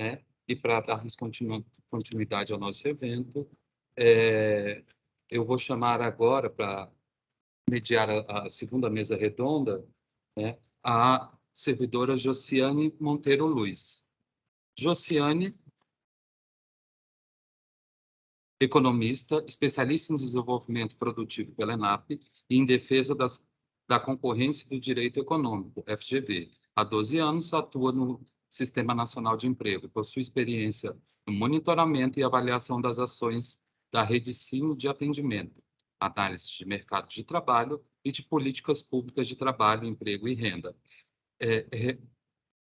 né? E para darmos continuidade ao nosso evento, eu vou chamar agora, para mediar a segunda mesa redonda, né, a servidora Josiane Monteiro Luiz. Josiane, economista, especialista em desenvolvimento produtivo pela ENAP e em defesa da concorrência do direito econômico, FGV. Há 12 anos atua no Sistema Nacional de Emprego, possui experiência no monitoramento e avaliação das ações da Rede Sino de Atendimento, análise de mercado de trabalho e de políticas públicas de trabalho, emprego e renda.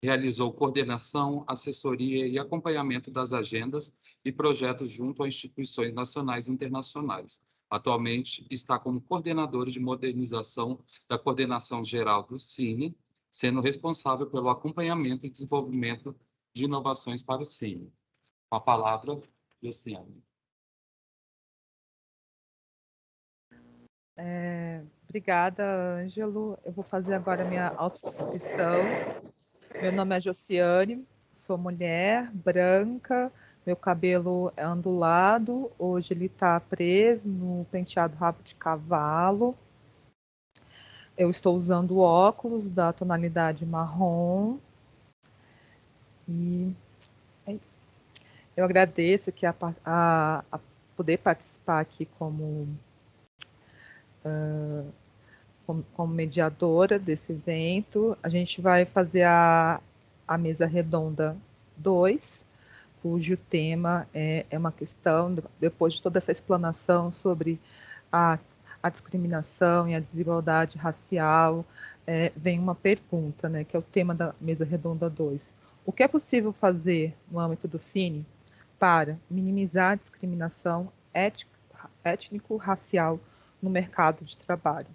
Realizou coordenação, assessoria e acompanhamento das agendas e projetos junto a instituições nacionais e internacionais. Atualmente está como coordenadora de modernização da Coordenação Geral do Cine, sendo responsável pelo acompanhamento e desenvolvimento de inovações para o Cine. Com a palavra, Luciane. Obrigada, Ângelo. Eu vou fazer agora a minha autodescrição. Meu nome é Josiane, sou mulher, branca, meu cabelo é ondulado, hoje ele está preso no penteado rabo de cavalo. Eu estou usando óculos da tonalidade marrom. E é isso. Eu agradeço que a poder participar aqui como mediadora desse evento. A gente vai fazer a mesa redonda 2, cujo tema é uma questão, depois de toda essa explanação sobre a discriminação e a desigualdade racial, vem uma pergunta, né, que é o tema da mesa redonda 2. O que é possível fazer no âmbito do Cine para minimizar a discriminação étnico-racial no mercado de trabalho?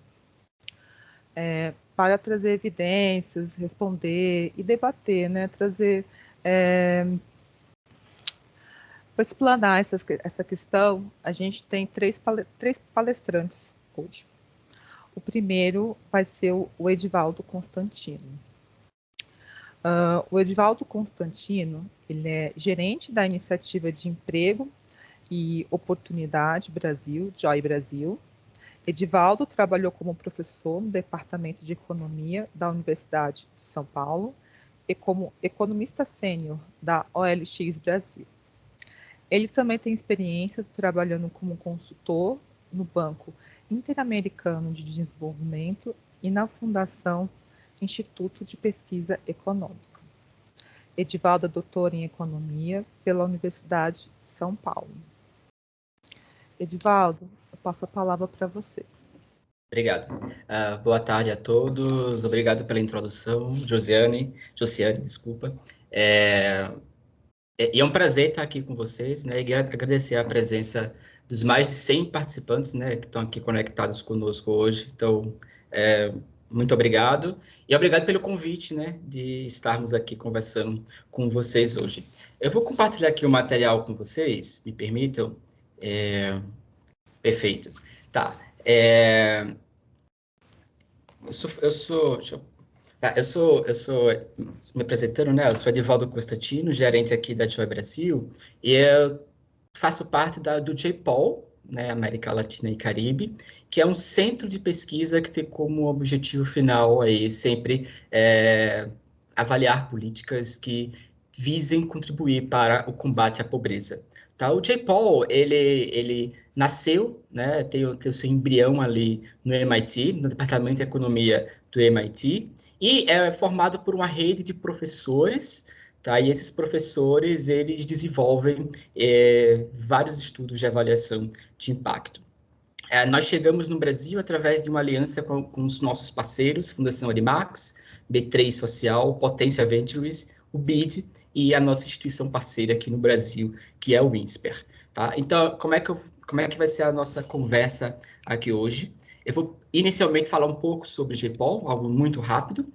Para trazer evidências, responder e debater, né? Trazer, para explanar essa questão, a gente tem três palestrantes hoje. O primeiro vai ser o Edivaldo Constantino. O Edivaldo Constantino, ele é gerente da Iniciativa de Emprego e Oportunidade Brasil, JOI Brasil. Edivaldo trabalhou como professor no Departamento de Economia da Universidade de São Paulo e como economista sênior da OLX Brasil. Ele também tem experiência trabalhando como consultor no Banco Interamericano de Desenvolvimento e na Fundação Instituto de Pesquisa Econômica. Edivaldo é doutor em Economia pela Universidade de São Paulo. Edivaldo, eu passo a palavra para você. Obrigado. Boa tarde a todos. Obrigado pela introdução, Josiane, desculpa. E é um prazer estar aqui com vocês, né? E agradecer a presença dos mais de 100 participantes, né, que estão aqui conectados conosco hoje. Então, muito obrigado. E obrigado pelo convite, né, de estarmos aqui conversando com vocês hoje. Eu vou compartilhar aqui o material com vocês, me permitam. Perfeito. Tá. Me apresentando, né? Eu sou Edivaldo Constantino, gerente aqui da JOI Brasil, e eu faço parte do JPOL, né, América Latina e Caribe, que é um centro de pesquisa que tem como objetivo final aí sempre avaliar políticas que visem contribuir para o combate à pobreza. Tá? O JPOL, ele nasceu, né, tem o seu embrião ali no MIT, no Departamento de Economia do MIT, e é formado por uma rede de professores, tá? E esses professores, eles desenvolvem vários estudos de avaliação de impacto. Nós chegamos no Brasil através de uma aliança com os nossos parceiros, Fundação Arimax, B3 Social, Potência Ventures, o BID e a nossa instituição parceira aqui no Brasil, que é o INSPER. Tá? Então, como é que vai ser a nossa conversa aqui hoje? Eu vou inicialmente falar um pouco sobre GPOL, algo muito rápido,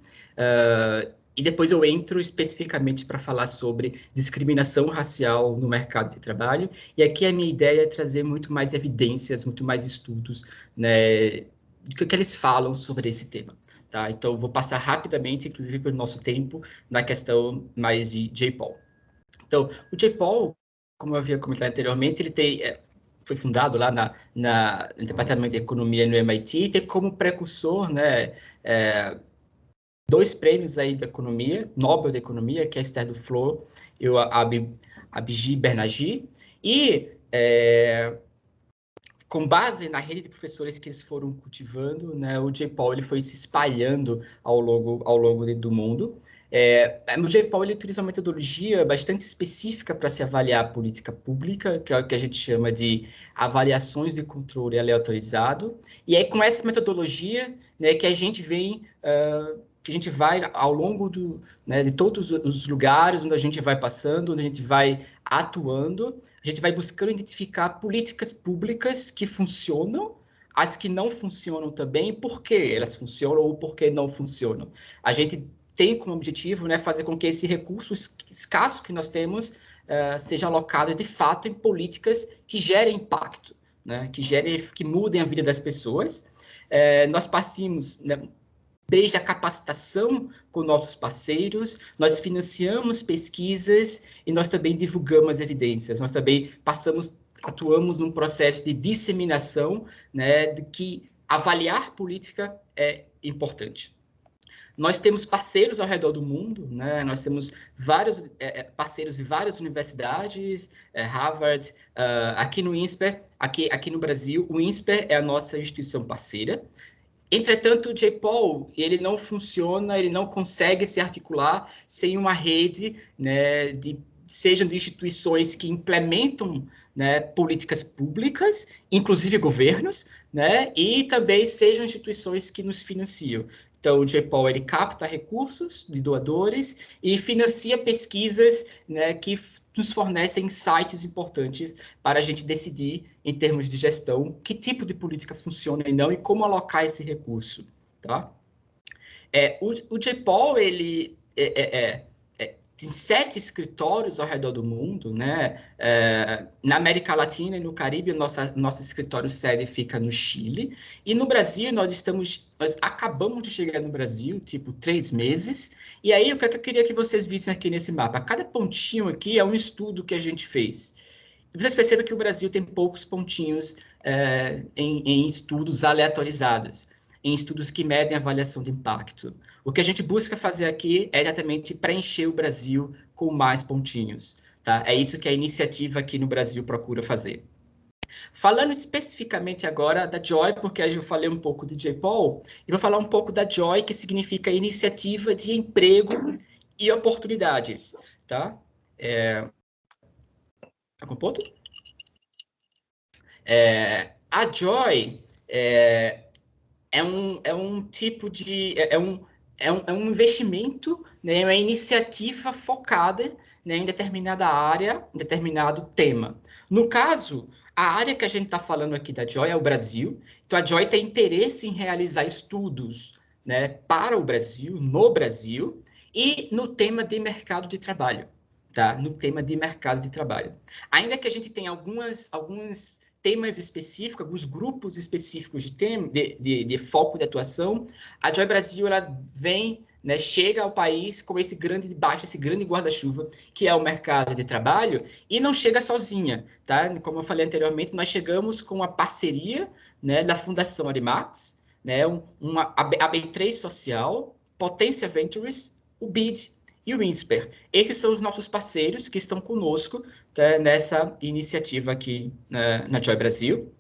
e depois eu entro especificamente para falar sobre discriminação racial no mercado de trabalho, e aqui a minha ideia é trazer muito mais evidências, muito mais estudos, né, do que eles falam sobre esse tema. Tá? Então, eu vou passar rapidamente, inclusive pelo nosso tempo, na questão mais de JPOL. Então, o J-POL, como eu havia comentado anteriormente, ele foi fundado lá no Departamento de Economia no MIT, e tem como precursor, né, dois prêmios aí da economia, Nobel da Economia, que é Esther Duflo e o Abhijit Banerjee, e com base na rede de professores que eles foram cultivando, né, o J-POL ele foi se espalhando ao longo do mundo. O J-POL ele utiliza uma metodologia bastante específica para se avaliar a política pública, que é o que a gente chama de avaliações de controle aleatorizado. E aí, com essa metodologia, né, que a gente que a gente vai ao longo de todos os lugares onde a gente vai passando, onde a gente vai atuando, a gente vai buscando identificar políticas públicas que funcionam, as que não funcionam também, por que elas funcionam ou por que não funcionam. A gente tem como objetivo, né, fazer com que esse recurso escasso que nós temos seja alocado de fato em políticas que gerem impacto, né, que mudem a vida das pessoas. Nós partimos, né, desde a capacitação com nossos parceiros, nós financiamos pesquisas e nós também divulgamos evidências. Nós também atuamos num processo de disseminação, né, de que avaliar política é importante. Nós temos parceiros ao redor do mundo, né? Nós temos vários parceiros de várias universidades, Harvard, aqui no INSPER, aqui no Brasil, o INSPER é a nossa instituição parceira. Entretanto, o J-POL, ele não funciona, ele não consegue se articular sem uma rede, né, sejam de instituições que implementam, né, políticas públicas, inclusive governos, né, e também sejam instituições que nos financiam. Então, o J-POL ele capta recursos de doadores e financia pesquisas, né, que nos fornecem insights importantes para a gente decidir, em termos de gestão, que tipo de política funciona e não, e como alocar esse recurso. Tá? O J-POL ele tem 7 escritórios ao redor do mundo, né? Na América Latina e no Caribe, nosso escritório sede fica no Chile. E no Brasil, nós acabamos de chegar no Brasil, tipo, 3 meses. E aí, o que eu queria que vocês vissem aqui nesse mapa? Cada pontinho aqui é um estudo que a gente fez. Vocês percebem que o Brasil tem poucos pontinhos em estudos aleatorizados, em estudos que medem a avaliação de impacto. O que a gente busca fazer aqui é exatamente preencher o Brasil com mais pontinhos. Tá? É isso que a iniciativa aqui no Brasil procura fazer. Falando especificamente agora da JOY, porque eu falei um pouco de J-POL, e vou falar um pouco da JOY, que significa Iniciativa de Emprego e Oportunidades. Tá? Tá com ponto? A JOY é um tipo de... É um investimento, né, uma iniciativa focada, né, em determinada área, em determinado tema. No caso, a área que a gente está falando aqui da JOY é o Brasil. Então, a JOY tem interesse em realizar estudos, né, para o Brasil, no Brasil, e no tema de mercado de trabalho. Tá? No tema de mercado de trabalho. Ainda que a gente tenha alguns temas específicos, alguns grupos específicos de foco de atuação, a JOY Brasil ela vem, né, chega ao país com esse grande esse grande guarda-chuva, que é o mercado de trabalho, e não chega sozinha. Tá? Como eu falei anteriormente, nós chegamos com a parceria, né, da Fundação Arimax, né, a B3 Social, Potência Ventures, o BID, e o INSPER. Esses são os nossos parceiros que estão conosco, tá, nessa iniciativa aqui na JOY Brasil.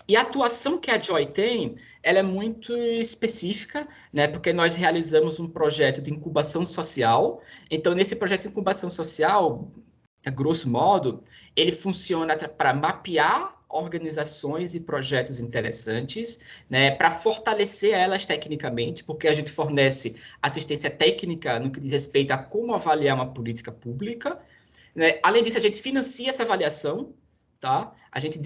E a atuação que a JOY tem, ela é muito específica, né, porque nós realizamos um projeto de incubação social. Então, nesse projeto de incubação social, a grosso modo, ele funciona para mapear organizações e projetos interessantes, né, para fortalecer elas tecnicamente, porque a gente fornece assistência técnica no que diz respeito a como avaliar uma política pública, né? Além disso, a gente financia essa avaliação, tá? A gente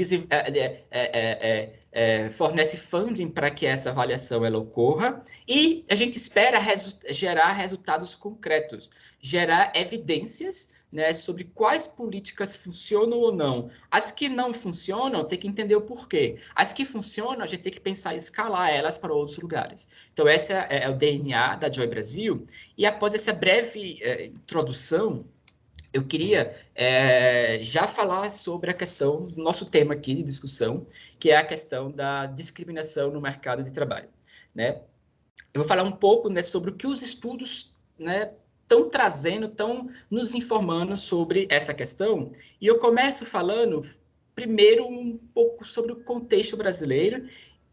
fornece funding para que essa avaliação ela ocorra e a gente espera gerar resultados concretos, gerar evidências, né, sobre quais políticas funcionam ou não. As que não funcionam, tem que entender o porquê. As que funcionam, a gente tem que pensar em escalar elas para outros lugares. Então, esse é o DNA da JOY Brasil. E após essa breve introdução, eu queria já falar sobre a questão do nosso tema aqui de discussão, que é a questão da discriminação no mercado de trabalho, né? Eu vou falar um pouco, né, sobre o que os estudos, né, estão trazendo, estão nos informando sobre essa questão. E eu começo falando, primeiro, um pouco sobre o contexto brasileiro.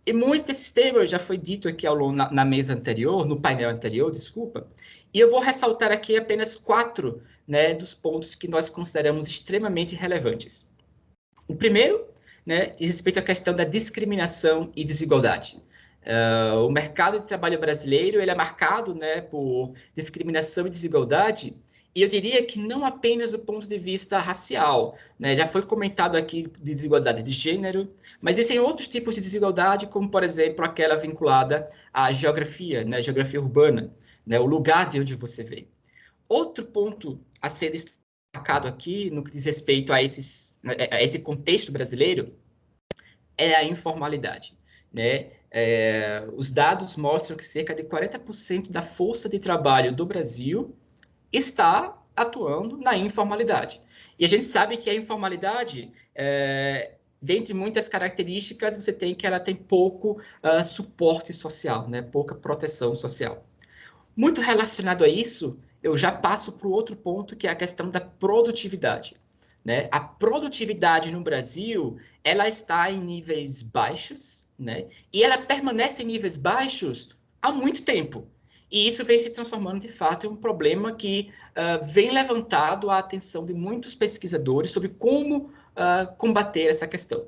E muito desses temas já foi dito aqui na mesa anterior, no painel anterior, desculpa. E eu vou ressaltar aqui apenas 4, né, dos pontos que nós consideramos extremamente relevantes. O primeiro, né, diz respeito à questão da discriminação e desigualdade. O mercado de trabalho brasileiro ele é marcado, né, por discriminação e desigualdade, e eu diria que não apenas do ponto de vista racial, né, já foi comentado aqui de desigualdade de gênero, mas existem outros tipos de desigualdade, como, por exemplo, aquela vinculada à geografia, né, geografia urbana, né, o lugar de onde você vem. Outro ponto a ser destacado aqui, no que diz respeito a esse contexto brasileiro, é a informalidade, né? Os dados mostram que cerca de 40% da força de trabalho do Brasil está atuando na informalidade. E a gente sabe que a informalidade, dentre muitas características, você tem que ela tem pouco suporte social, né? Pouca proteção social. Muito relacionado a isso, eu já passo para o outro ponto, que é a questão da produtividade, né? A produtividade no Brasil, ela está em níveis baixos, né? E ela permanece em níveis baixos há muito tempo. E isso vem se transformando, de fato, em um problema que vem levantado a atenção de muitos pesquisadores sobre como combater essa questão.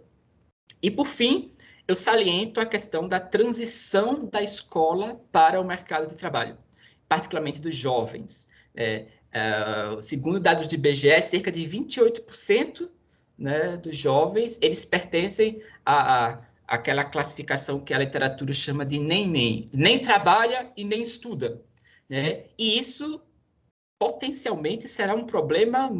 E, por fim, eu saliento a questão da transição da escola para o mercado de trabalho, particularmente dos jovens. Segundo dados do IBGE, cerca de 28%, né, dos jovens, eles pertencem àquela classificação que a literatura chama de nem trabalha e nem estuda, né? E isso potencialmente será um problema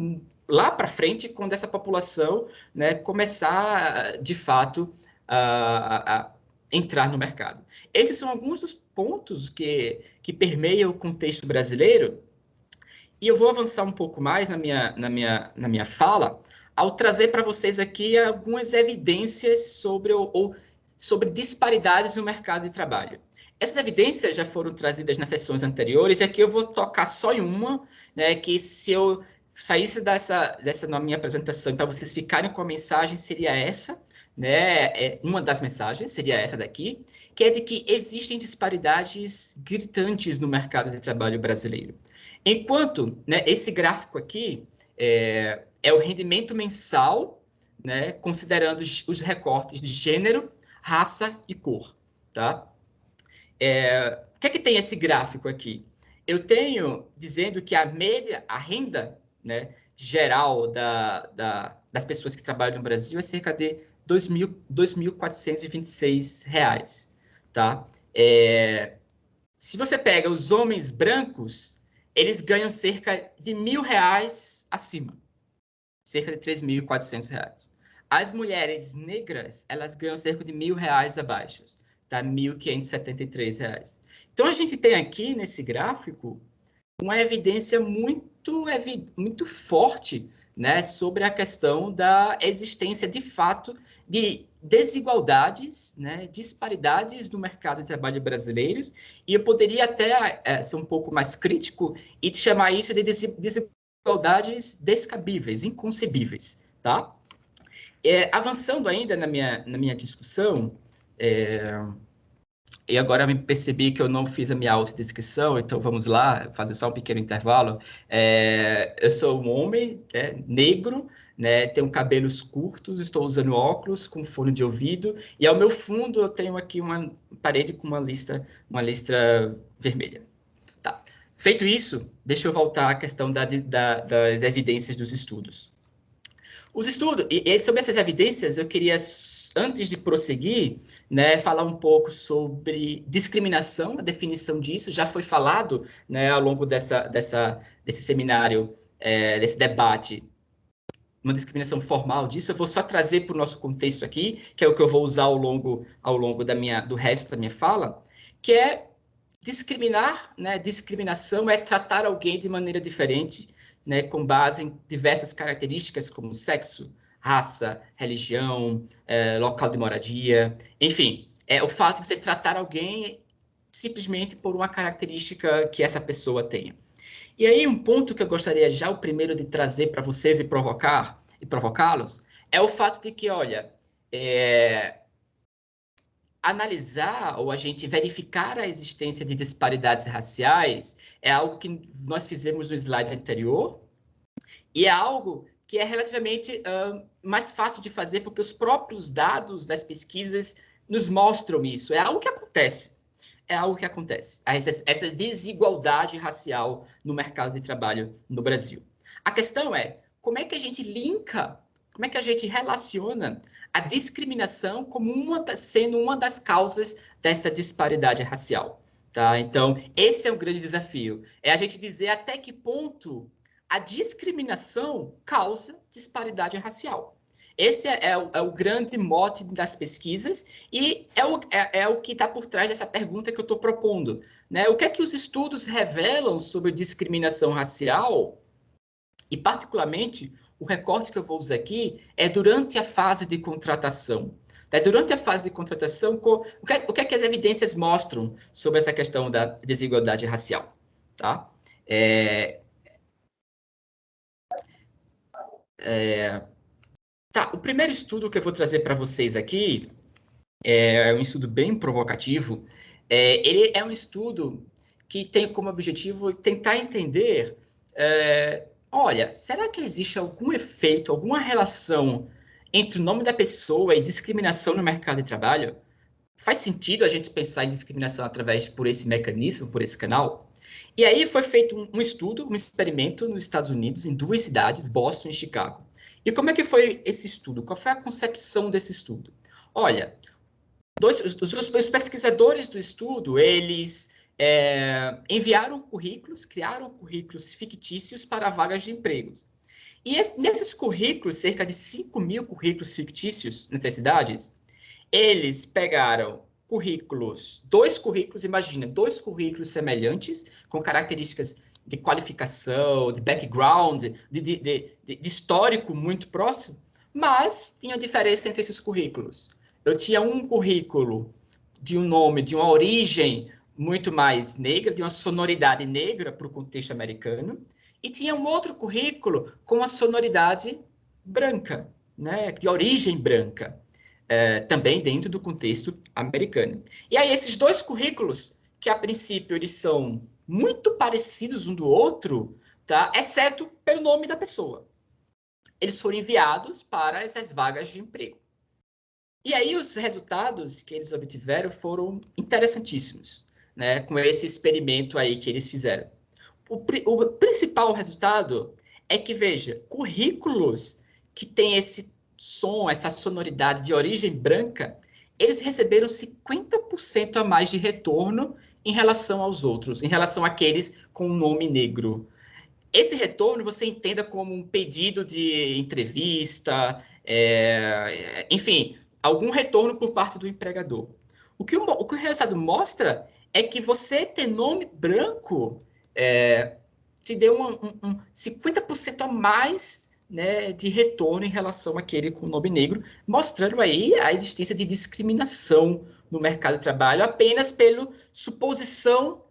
lá para frente, quando essa população, né, começar, de fato, a entrar no mercado. Esses são alguns dos pontos que permeiam o contexto brasileiro, e eu vou avançar um pouco mais na minha fala, ao trazer para vocês aqui algumas evidências sobre disparidades no mercado de trabalho. Essas evidências já foram trazidas nas sessões anteriores, e aqui eu vou tocar só em uma, né, que se eu saísse dessa na minha apresentação para vocês ficarem com a mensagem, seria essa, né, uma das mensagens seria essa daqui, que é de que existem disparidades gritantes no mercado de trabalho brasileiro. Enquanto, né, esse gráfico aqui é o rendimento mensal, né, considerando os recortes de gênero, raça e cor, tá? O que é que tem esse gráfico aqui? Eu tenho dizendo que a média, a renda, né, geral das pessoas que trabalham no Brasil é cerca de R$ 2.426, tá? Se você pega os homens brancos, eles ganham cerca de R$ 1.000 acima, cerca de R$ 3.400. As mulheres negras, elas ganham cerca de R$ 1.000 abaixo, tá? R$ 1.573. Então, a gente tem aqui, nesse gráfico, uma evidência muito forte, né, sobre a questão da existência, de fato, de desigualdades, né, disparidades no mercado de trabalho brasileiros, e eu poderia até ser um pouco mais crítico e chamar isso de desigualdades descabíveis, inconcebíveis, tá? Avançando ainda na minha discussão, e agora eu me percebi que eu não fiz a minha autodescrição, então vamos lá, fazer só um pequeno intervalo. Eu sou um homem, né, negro, né, tenho cabelos curtos, estou usando óculos com fone de ouvido, e ao meu fundo eu tenho aqui uma parede com uma listra vermelha. Tá. Feito isso, deixa eu voltar à questão das evidências dos estudos. Os estudos, e sobre essas evidências, eu queria, antes de prosseguir, né, falar um pouco sobre discriminação, a definição disso, já foi falado, né, ao longo desse seminário, desse debate, uma discriminação formal disso. Eu vou só trazer para o nosso contexto aqui, que é o que eu vou usar ao longo do resto da minha fala, que é discriminar, né, discriminação é tratar alguém de maneira diferente, né, com base em diversas características como sexo, raça, religião, local de moradia, enfim, o fato de você tratar alguém simplesmente por uma característica que essa pessoa tenha. E aí um ponto que eu gostaria já o primeiro de trazer para vocês e provocá-los, é o fato de que, olha, analisar ou a gente verificar a existência de disparidades raciais é algo que nós fizemos no slide anterior e é algo que é relativamente mais fácil de fazer porque os próprios dados das pesquisas nos mostram isso. É algo que acontece. É algo que acontece. Essa desigualdade racial no mercado de trabalho no Brasil. A questão é, como é que a gente linka, como é que a gente relaciona a discriminação como sendo uma das causas dessa disparidade racial? Tá? Então, esse é um grande desafio. É a gente dizer até que ponto a discriminação causa disparidade racial. Esse é o grande mote das pesquisas e é o que está por trás dessa pergunta que eu estou propondo. Né? O que é que os estudos revelam sobre discriminação racial? E, particularmente, o recorte que eu vou usar aqui é durante a fase de contratação. Durante a fase de contratação, o que é que as evidências mostram sobre essa questão da desigualdade racial? Tá? O primeiro estudo que eu vou trazer para vocês aqui é um estudo bem provocativo. Ele é um estudo que tem como objetivo tentar entender, olha, será que existe algum efeito, alguma relação entre o nome da pessoa e discriminação no mercado de trabalho? Faz sentido a gente pensar em discriminação por esse mecanismo, por esse canal? E aí foi feito um estudo, um experimento nos Estados Unidos, em 2 cidades, Boston e Chicago. E como é que foi esse estudo? Qual foi a concepção desse estudo? Olha, os pesquisadores do estudo, eles enviaram currículos, criaram currículos fictícios para vagas de empregos. E nesses currículos, cerca de 5.000 currículos fictícios nessas cidades, eles pegaram dois currículos, imagina, 2 currículos semelhantes, com características de qualificação, de background, de histórico muito próximo, mas tinha diferença entre esses currículos. Eu tinha um currículo de um nome, de uma origem muito mais negra, de uma sonoridade negra para o contexto americano, e tinha um outro currículo com uma sonoridade branca, né, de origem branca, também dentro do contexto americano. E aí esses 2 currículos, que a princípio eles são muito parecidos um do outro, tá? Exceto pelo nome da pessoa. Eles foram enviados para essas vagas de emprego. E aí os resultados que eles obtiveram foram interessantíssimos, né? Com esse experimento aí que eles fizeram. O principal resultado é que, veja, currículos que têm esse som, essa sonoridade de origem branca, eles receberam 50% a mais de retorno em relação aos outros, em relação àqueles com um nome negro. Esse retorno você entenda como um pedido de entrevista, enfim, algum retorno por parte do empregador. O que o resultado mostra é que você ter nome branco te deu 50% a mais, né, de retorno em relação àquele com nome negro, mostrando aí a existência de discriminação no mercado de trabalho apenas pela suposição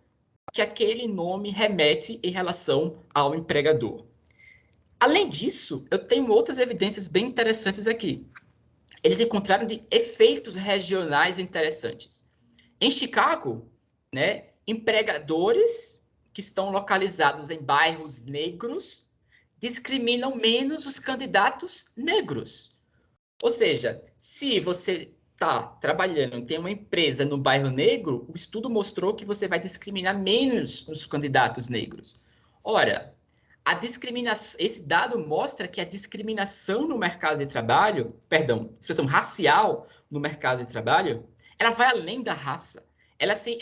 que aquele nome remete em relação ao empregador. Além disso, eu tenho outras evidências bem interessantes aqui. Eles encontraram de efeitos regionais interessantes. Em Chicago, né, empregadores que estão localizados em bairros negros discriminam menos os candidatos negros. Ou seja, se você está trabalhando, tem uma empresa no bairro negro, o estudo mostrou que você vai discriminar menos os candidatos negros. Ora, a discriminação, esse dado mostra que a discriminação no mercado de trabalho, expressão racial no mercado de trabalho, ela vai além da raça. Ela se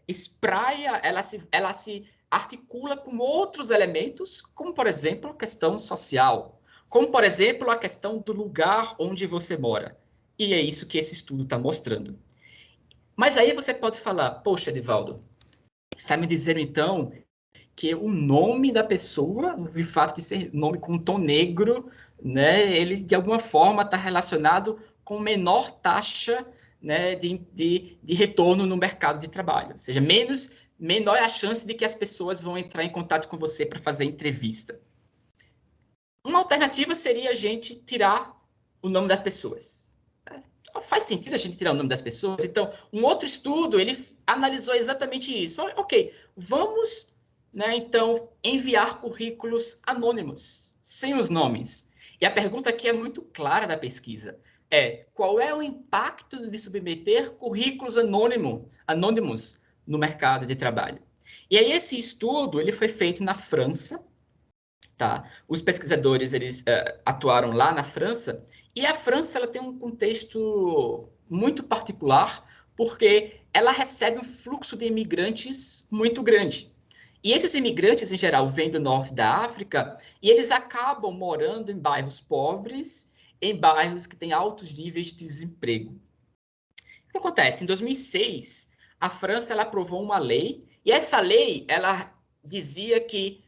espraia, ela se articula com outros elementos, como, por exemplo, a questão social, como, por exemplo, a questão do lugar onde você mora. E é isso que esse estudo está mostrando. Mas aí você pode falar, poxa, Edivaldo, você está me dizendo, então, que o nome da pessoa, o fato de ser nome com tom negro, né, ele de alguma forma está relacionado com menor taxa, né, de retorno no mercado de trabalho. Ou seja, menor é a chance de que as pessoas vão entrar em contato com você para fazer entrevista. Uma alternativa seria a gente tirar o nome das pessoas. Faz sentido a gente tirar o nome das pessoas? Então, um outro estudo, ele analisou exatamente isso. Ok, vamos, né, então, enviar currículos anônimos, sem os nomes. E a pergunta aqui é muito clara da pesquisa. Qual é o impacto de submeter currículos anônimos no mercado de trabalho? E aí, esse estudo, ele foi feito na França, tá? Os pesquisadores, eles atuaram lá na França, e a França, ela tem um contexto muito particular, porque ela recebe um fluxo de imigrantes muito grande. E esses imigrantes, em geral, vêm do norte da África, e eles acabam morando em bairros pobres, em bairros que têm altos níveis de desemprego. O que acontece? Em 2006, a França, ela aprovou uma lei, e essa lei, ela dizia que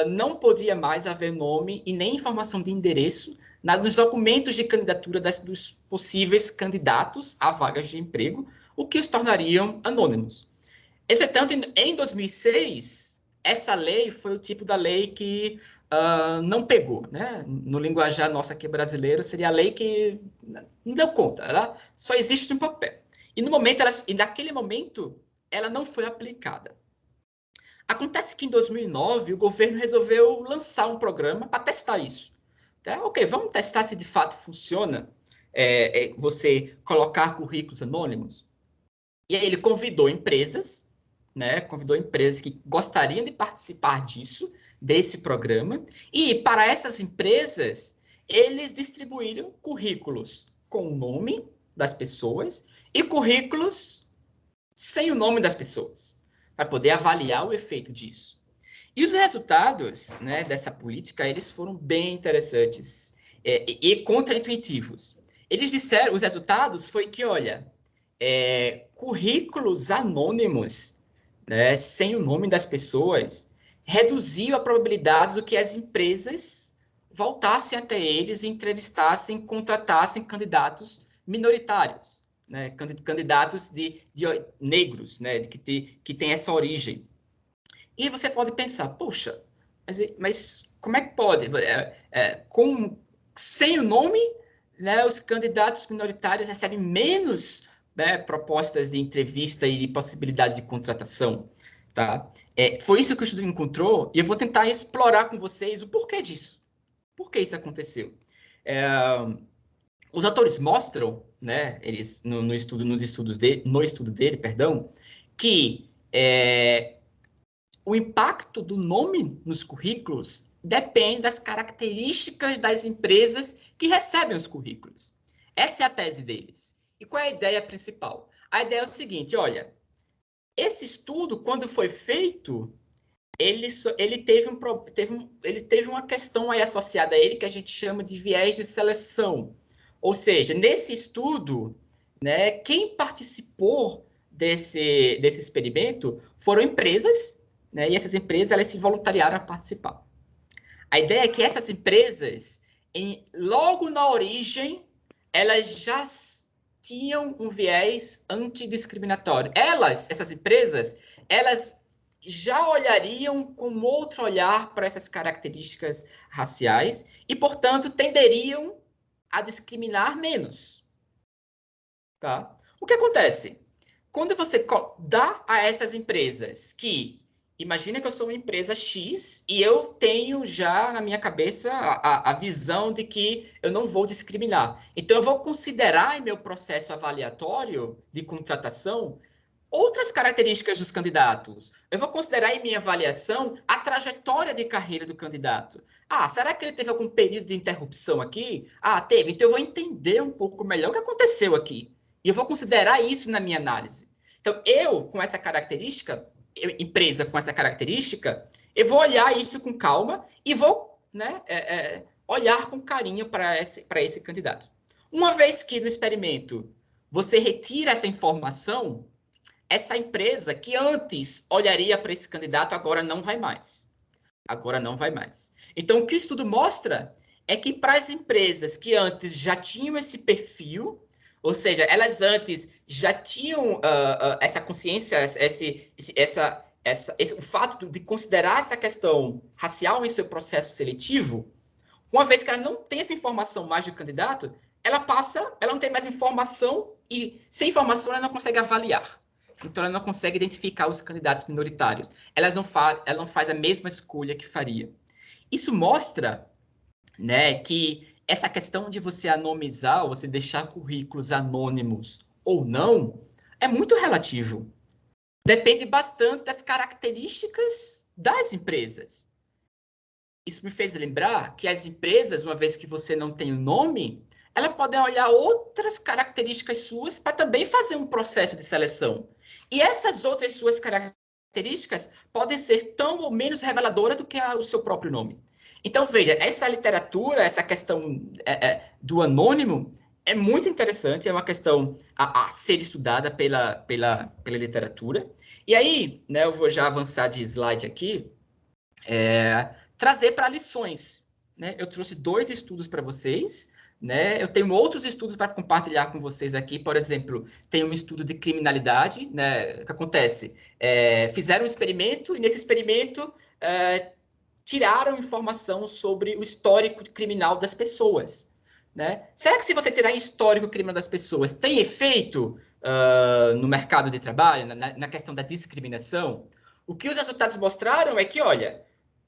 não podia mais haver nome e nem informação de endereço nos documentos de candidatura dos possíveis candidatos a vagas de emprego, o que os tornariam anônimos. Entretanto, em 2006, essa lei foi o tipo da lei que não pegou, né? No linguajar nosso aqui brasileiro, seria a lei que não deu conta, ela só existe no papel. E naquele momento, ela não foi aplicada. Acontece que em 2009 o governo resolveu lançar um programa para testar isso. Ok, vamos testar se de fato funciona você colocar currículos anônimos. E aí ele convidou empresas, né? Convidou empresas que gostariam de participar desse programa. E para essas empresas, eles distribuíram currículos com o nome das pessoas e currículos sem o nome das pessoas, para poder avaliar o efeito disso. E os resultados, né, dessa política, eles foram bem interessantes e contraintuitivos. Eles disseram, os resultados foi que, olha, currículos anônimos, né, sem o nome das pessoas, reduziu a probabilidade do que as empresas voltassem até eles e entrevistassem, contratassem candidatos minoritários, né, candidatos de negros, né, que tem essa origem. E você pode pensar, poxa, mas como é que pode? Sem o nome, né, os candidatos minoritários recebem menos, né, propostas de entrevista e de possibilidade de contratação. Tá? Foi isso que o estudo encontrou, e eu vou tentar explorar com vocês o porquê disso. Por que isso aconteceu? Os autores mostram, né, eles no estudo dele, perdão, que o impacto do nome nos currículos depende das características das empresas que recebem os currículos. Essa é a tese deles. E qual é a ideia principal? A ideia é o seguinte, olha, esse estudo, quando foi feito, ele teve uma questão aí associada a ele que a gente chama de viés de seleção. Ou seja, nesse estudo, né, quem participou desse experimento foram empresas, né, e essas empresas elas se voluntariaram a participar. A ideia é que essas empresas, logo na origem, elas já tinham um viés antidiscriminatório. Essas empresas, elas já olhariam com outro olhar para essas características raciais e, portanto, tenderiam a discriminar menos. Tá? O que acontece? Quando você dá a essas empresas que, imagina que eu sou uma empresa X e eu tenho já na minha cabeça a visão de que eu não vou discriminar. Então, eu vou considerar em meu processo avaliatório de contratação outras características dos candidatos. Eu vou considerar em minha avaliação a trajetória de carreira do candidato. Será que ele teve algum período de interrupção aqui? Teve. Então, eu vou entender um pouco melhor o que aconteceu aqui. E eu vou considerar isso na minha análise. Então, com essa característica, empresa com essa característica, eu vou olhar isso com calma e vou, né, olhar com carinho para esse candidato. Uma vez que no experimento você retira essa informação, essa empresa que antes olharia para esse candidato, agora não vai mais. Agora não vai mais. Então, o que o estudo mostra é que para as empresas que antes já tinham esse perfil, ou seja, elas antes já tinham essa consciência, o fato de considerar essa questão racial em seu processo seletivo, uma vez que ela não tem essa informação mais do candidato, ela não tem mais informação e sem informação ela não consegue avaliar. Então ela não consegue identificar os candidatos minoritários. Ela não faz a mesma escolha que faria. Isso mostra, né, que essa questão de você anonimizar, ou você deixar currículos anônimos ou não, é muito relativo. Depende bastante das características das empresas. Isso me fez lembrar que as empresas, uma vez que você não tem o nome, elas podem olhar outras características suas para também fazer um processo de seleção. E essas outras suas características podem ser tão ou menos reveladoras do que o seu próprio nome. Então, veja, essa literatura, essa questão do anônimo, é muito interessante, é uma questão a ser estudada pela literatura. E aí, né, eu vou já avançar de slide aqui, trazer para lições. Né? Eu trouxe 2 estudos para vocês, né? Eu tenho outros estudos para compartilhar com vocês aqui, por exemplo, tem um estudo de criminalidade, né? O que acontece? Fizeram um experimento, e nesse experimento tiraram informação sobre o histórico criminal das pessoas. Né? Será que se você tirar histórico criminal das pessoas, tem efeito no mercado de trabalho, na questão da discriminação? O que os resultados mostraram é que, olha,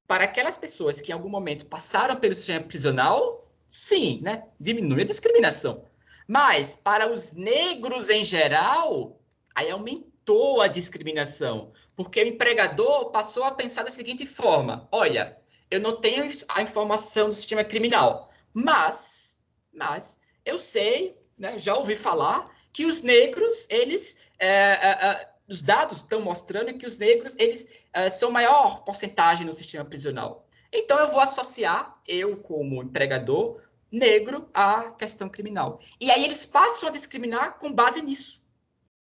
para aquelas pessoas que em algum momento passaram pelo sistema prisional, sim, né? Diminui a discriminação. Mas para os negros em geral, aí aumentou a discriminação, porque o empregador passou a pensar da seguinte forma: olha, eu não tenho a informação do sistema criminal, mas eu sei, né, já ouvi falar que os negros, eles os dados estão mostrando que os negros, eles são maior porcentagem no sistema prisional. Então, eu vou associar, eu como empregador negro, à questão criminal. E aí eles passam a discriminar com base nisso.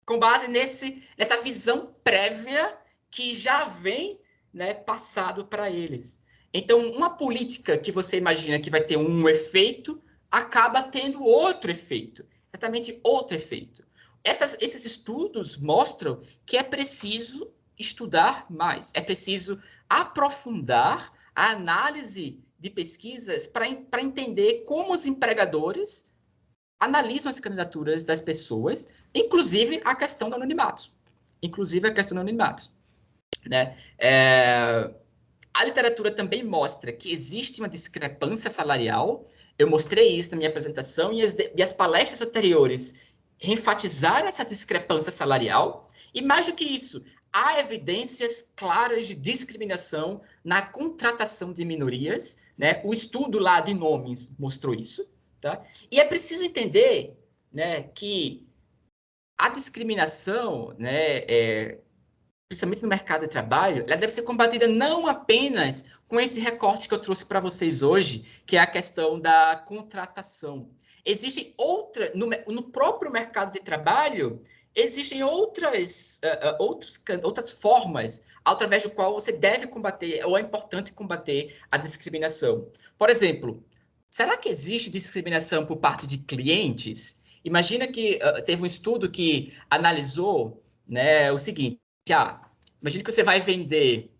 Com base nessa visão prévia que já vem, né, passado para eles. Então, uma política que você imagina que vai ter um efeito, acaba tendo outro efeito. Exatamente outro efeito. Esses estudos mostram que é preciso estudar mais, é preciso aprofundar a análise de pesquisas para entender como os empregadores analisam as candidaturas das pessoas, inclusive a questão do anonimato. Né? A literatura também mostra que existe uma discrepância salarial. Eu mostrei isso na minha apresentação e as palestras anteriores enfatizaram essa discrepância salarial. E mais do que isso, há evidências claras de discriminação na contratação de minorias. Né? O estudo lá de nomes mostrou isso. Tá? E é preciso entender, né, que a discriminação, né, principalmente no mercado de trabalho, ela deve ser combatida não apenas com esse recorte que eu trouxe para vocês hoje, que é a questão da contratação. Existem no próprio mercado de trabalho, existem outras formas através do qual você deve combater, ou é importante combater a discriminação. Por exemplo, será que existe discriminação por parte de clientes? Imagina que teve um estudo que analisou, né, o seguinte: imagina que você vai vender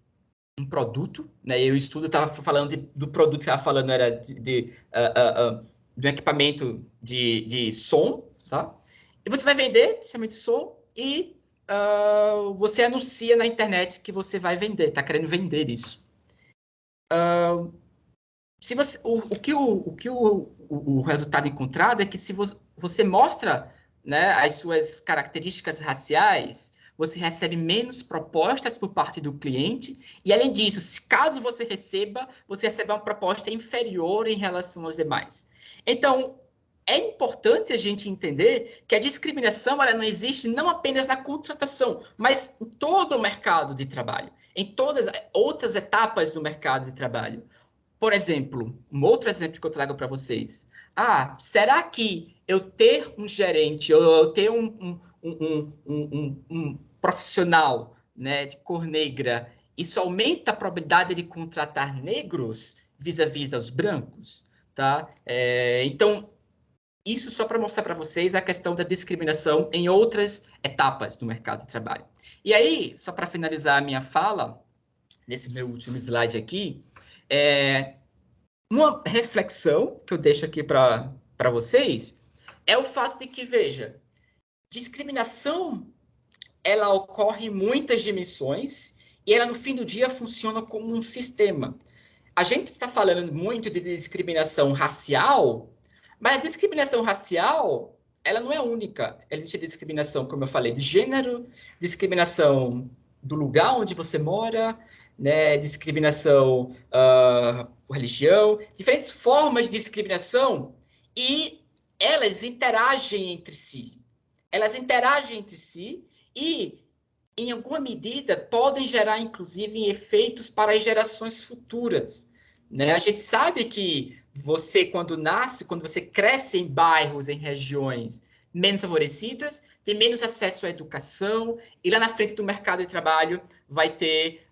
um produto, né? E o estudo estava falando do produto que estava falando era de um equipamento de som, tá? E você vai vender somente som e você anuncia na internet que você vai vender, está querendo vender isso. Se você, o que o resultado encontrado é que se você mostra, né, as suas características raciais, você recebe menos propostas por parte do cliente, e além disso, caso você recebe uma proposta inferior em relação aos demais. Então, é importante a gente entender que a discriminação ela não existe não apenas na contratação, mas em todo o mercado de trabalho, em todas as outras etapas do mercado de trabalho. Por exemplo, um outro exemplo que eu trago para vocês. Será que eu ter um gerente, ou eu ter profissional, né, de cor negra, isso aumenta a probabilidade de contratar negros vis-à-vis aos brancos, tá? Então, isso só para mostrar para vocês a questão da discriminação em outras etapas do mercado de trabalho. E aí, só para finalizar a minha fala, nesse meu último slide aqui, uma reflexão que eu deixo aqui para vocês é o fato de que, veja, discriminação, ela ocorre em muitas dimensões e ela, no fim do dia, funciona como um sistema. A gente está falando muito de discriminação racial, mas a discriminação racial, ela não é única. Existe discriminação, como eu falei, de gênero, discriminação do lugar onde você mora, né, discriminação por religião, diferentes formas de discriminação, e elas interagem entre si. Elas interagem entre si e, em alguma medida, podem gerar, inclusive, efeitos para as gerações futuras. Né? A gente sabe que você, quando nasce, quando você cresce em bairros, em regiões menos favorecidas, tem menos acesso à educação, e lá na frente do mercado de trabalho vai ter,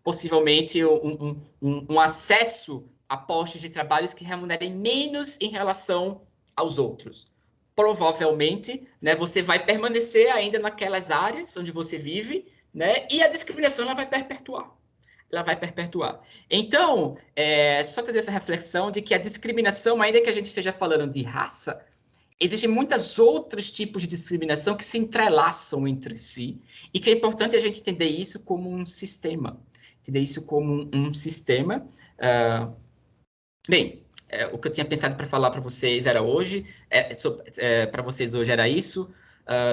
possivelmente, um acesso a postos de trabalho que remunerem menos em relação aos outros. Provavelmente, né, você vai permanecer ainda naquelas áreas onde você vive, né, e a discriminação ela vai perpetuar. Ela vai perpetuar. Então, só trazer essa reflexão de que a discriminação, ainda que a gente esteja falando de raça, existem muitos outros tipos de discriminação que se entrelaçam entre si, e que é importante a gente entender isso como um sistema. Entender isso como um sistema. Bem, o que eu tinha pensado para falar para vocês era hoje, para vocês hoje era isso.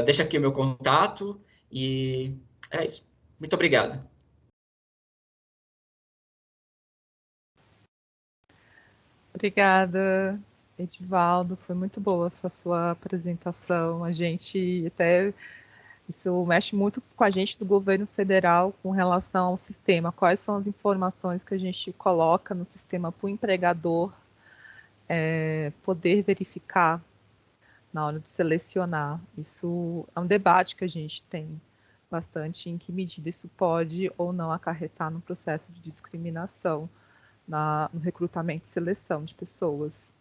Deixa aqui o meu contato e é isso. Muito obrigado. Obrigada, Edivaldo. Foi muito boa essa sua apresentação. A gente até isso mexe muito com a gente do governo federal com relação ao sistema. Quais são as informações que a gente coloca no sistema para o empregador poder verificar na hora de selecionar? Isso é um debate que a gente tem bastante, em que medida isso pode ou não acarretar no processo de discriminação no recrutamento e seleção de pessoas.